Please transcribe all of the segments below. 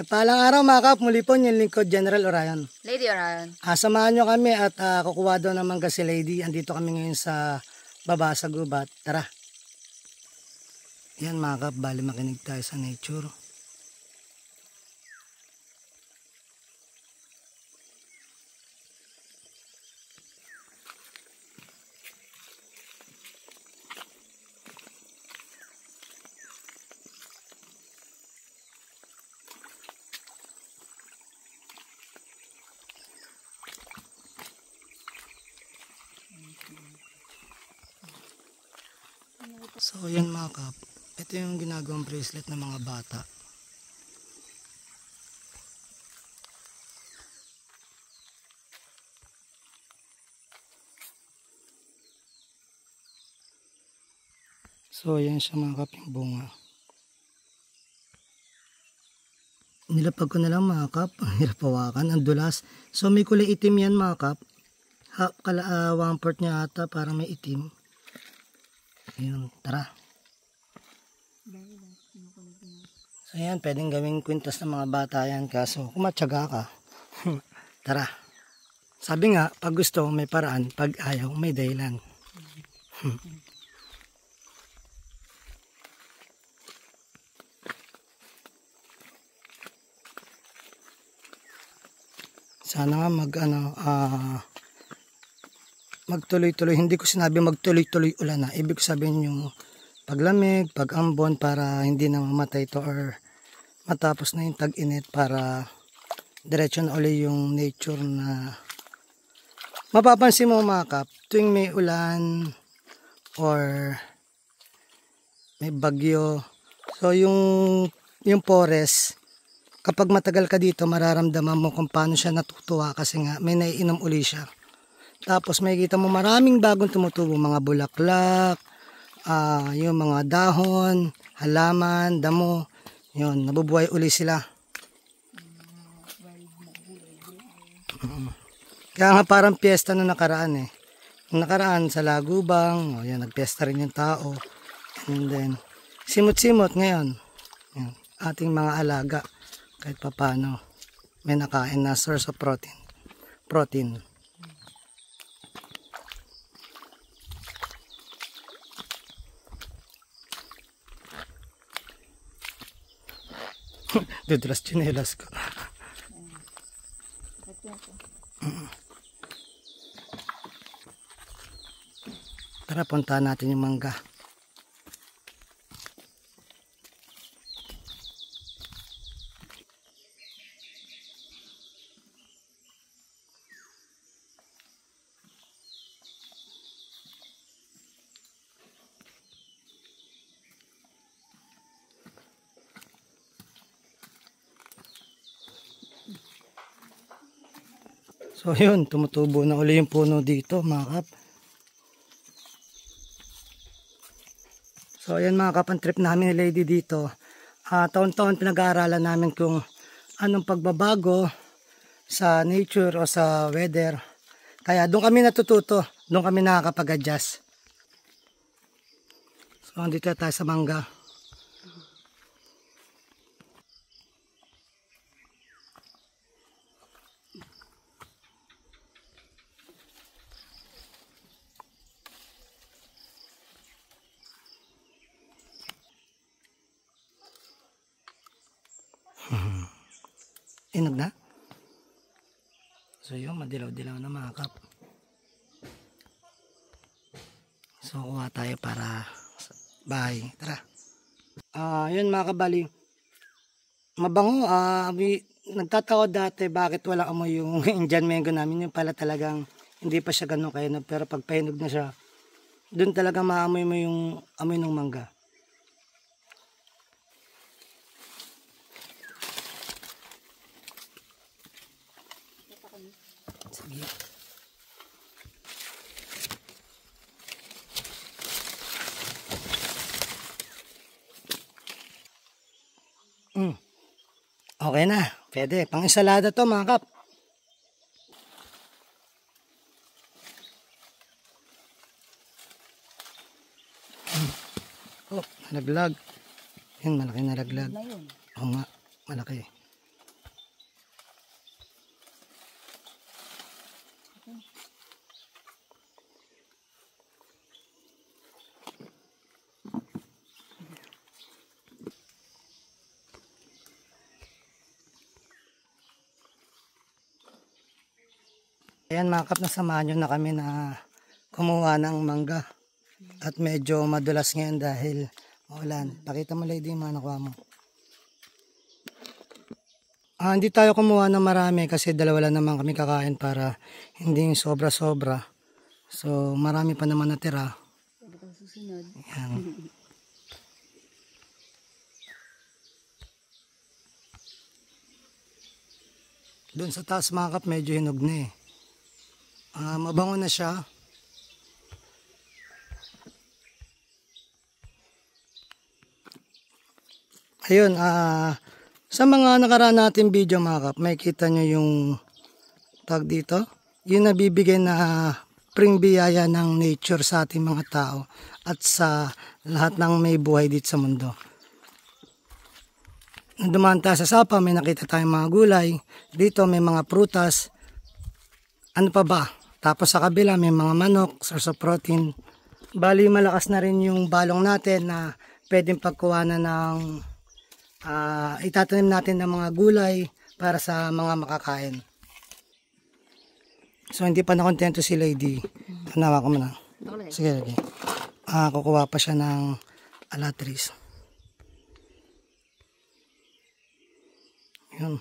Palang araw mga kap, muli po yung lingkod General Orion. Lady Orion. Samahan nyo kami at kukuha daw ng mangga si Lady. Andito kami ngayon sa baba sa gubat. Tara. Yan mga kap, bali makinig tayo sa nature. So yan mga kap, ito yung ginagawang bracelet ng mga bata. So yan siya mga kap, yung bunga. Nilapag ko na lang mga kap, hirap hawakan, ang dulas. So may kulay itim yan mga kap. 1/4 niya ata, parang may itim. Ayun, tara. So yan, pwedeng gawing kwintas ng mga bata yan, kaso kumatsaga ka. Tara. Sabi nga, pag gusto may paraan, pag ayaw may dahilan. Sana nga magtuloy-tuloy. Hindi ko sinabi magtuloy-tuloy ulan na. Ibig sabihin yung paglamig, pag-ambon para hindi na mamatay ito or matapos na yung tag-init para diretso na uli yung nature na mapapansin mo mga kap, tuwing may ulan or may bagyo. So yung forest, kapag matagal ka dito, mararamdaman mo kung paano siya natutuwa kasi nga may naiinom uli siya. Tapos makikita mo maraming bagong tumutubo, mga bulaklak, yung mga dahon, halaman, damo, yun, nabubuhay uli sila. Kaya nga parang piyesta nung nakaraan eh. Nung nakaraan sa Lagubang, yan, nagpiyesta rin yung tao. And then, simot-simot ngayon, yan, ating mga alaga, kahit papano, may nakain na source of protein. Dudulas chinelas ko. Tara, puntahan natin yung mangga. So yun, tumutubo na uli yung puno dito mga kap. So ayan mga kap, ang trip namin ni Lady dito. Taon-taon pinag-aaralan namin kung anong pagbabago sa nature o sa weather. Kaya doon kami natututo, doon kami nakakapag-adjust. So andito tayo sa mangga. Inog na? So yun, madilaw-dilaw na mga kap. So kuha tayo para sa bahay. Tara. Yun mga kabali. Mabango. Nagtatawa dati bakit wala amoy yung Indian mango namin. Yung pala talagang hindi pa siya ganun kayo. Pero pag pahinog na siya, dun talaga maamoy mo yung amoy ng mangga. Sige. Okay na. Pwede. Pang ensalada to mga kap. Oh, nalaglag. Yan, malaki nalaglag. Oo nga, malaki. Ayan mga kap, nasamahan nyo na kami na kumuha ng mangga. At medyo madulas ngayon dahil maulan. Pakita mo lady yung mga nakuha mo. Hindi tayo kumuha ng marami kasi dalawa lang naman kami kakain para hindi sobra-sobra. So marami pa naman natira. Ayan. Doon sa taas mga kap medyo hinog na eh. Mabango na siya. Ayun, sa mga nakaraan natin video mga kap, may kita nyo yung tag dito. Yung nabibigay na pring biyaya ng nature sa ating mga tao at sa lahat ng may buhay dito sa mundo. Nung dumaan tayo sa sapa, may nakita tayong mga gulay. Dito may mga prutas. Ano pa ba? Tapos sa kabila may mga manok, source of protein. Bali malakas na rin yung balong natin na pwedeng pagkuhanan ng itatanim natin ng mga gulay para sa mga makakain. So hindi pa nakontento si lady. Tanawa ko muna. Sige, okay. Kukuha pa siya ng alatris. Yun.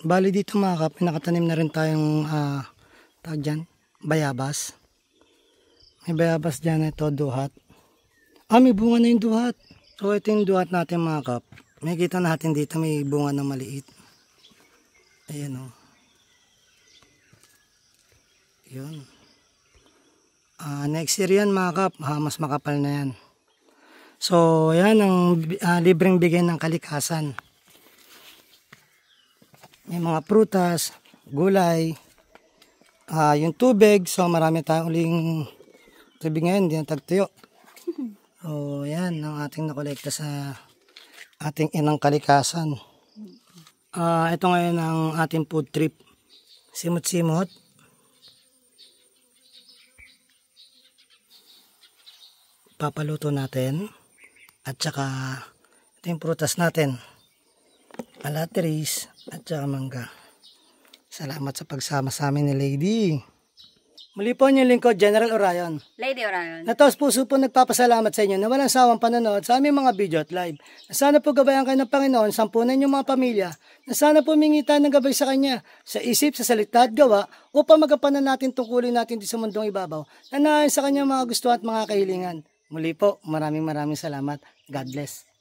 Bali dito mga kap, nakatanim na rin tayong tawag dyan, bayabas. May bayabas dyan, ito duhat. May bunga na yung duhat. So ito yung duhat natin mga kap. May kita natin dito may bunga na maliit. Ayan o. Yun. Next year yan mga kap, mas makapal na yan. So yan ang libreng bigay ng kalikasan. May mga prutas, gulay, yung tubig. So marami tayong uling tubig ngayon, hindi na tagtuyo. So yan ang ating nakolekta sa ating inang kalikasan. Ito ngayon ang ating food trip. Simot-simot. Papaluto natin. At saka ito yung prutas natin. Alatris at saka mangga. Salamat sa pagsama sa amin ni Lady. Muli po yung lingkod, General Orion. Lady Orion. Nataos puso po nagpapasalamat sa inyo na walang sawang panonood sa aming mga video at live. Na sana po gabayan kayo ng Panginoon, sampunan yung mga pamilya. Na sana po mingitan ng gabay sa Kanya, sa isip, sa salita at gawa, upang magampanan natin tungkulin natin sa mundong ibabaw. Na naayon sa Kanya mga gusto at mga kahilingan. Muli po, maraming salamat. God bless.